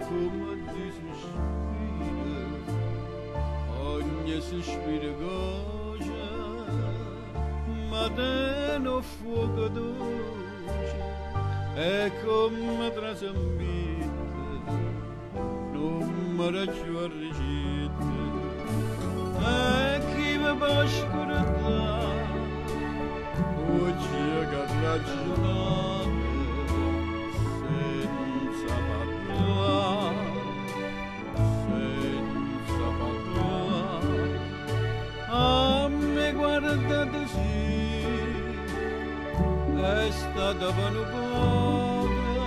come ti sospira, ogni sospiro goce, ma te non fuoco dolce, e come trasambita, non mi raggio a ricetta, e chi mi può scordare, oggi che ragionare, senza parlare, senza parlare, a me guardate sì, è stata vano poca,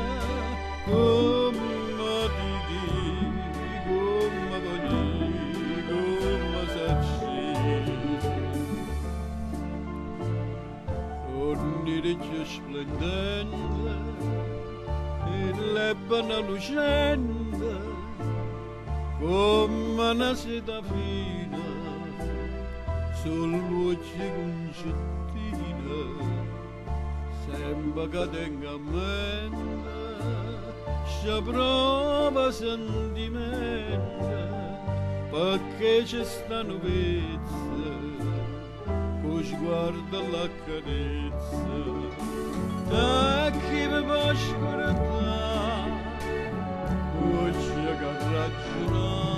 come ti dico, come voglio, come sacci. Torni regge splendente, e l'ebana lucente, come una seta fina, sul luce concettina, sembra che tenga a mente, si prova sentimento, perché ci stanno pezzi, con sguardo alla carezza, e chi mi può scordare, oggi che ragionare,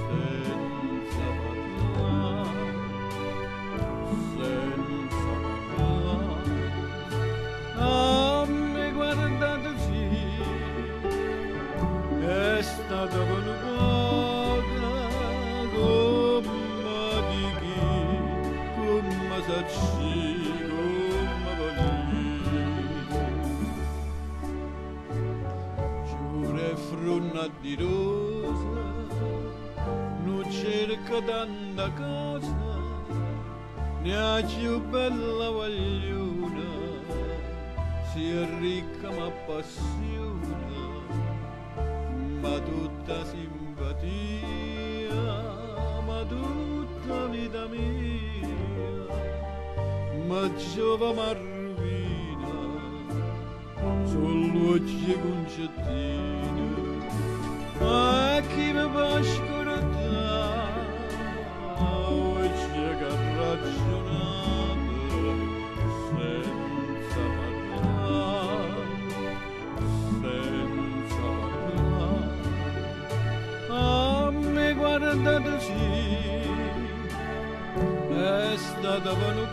senza parlare, senza parlare, a me guardate sì, è stata con poca, come di chi, come sacci, come voglio. Giure fronna di rosa, non cerca tanta cosa, ne ha più bella vogliona, si è ricca ma appassiona, ma tutta simpatia, ma tutta vita mia, ma giova ma rovina, solo oggi concettina, ma chi mi può scordare, oggi che ragionate, senza parlare, senza parlare, a me guardate sì, è stata vano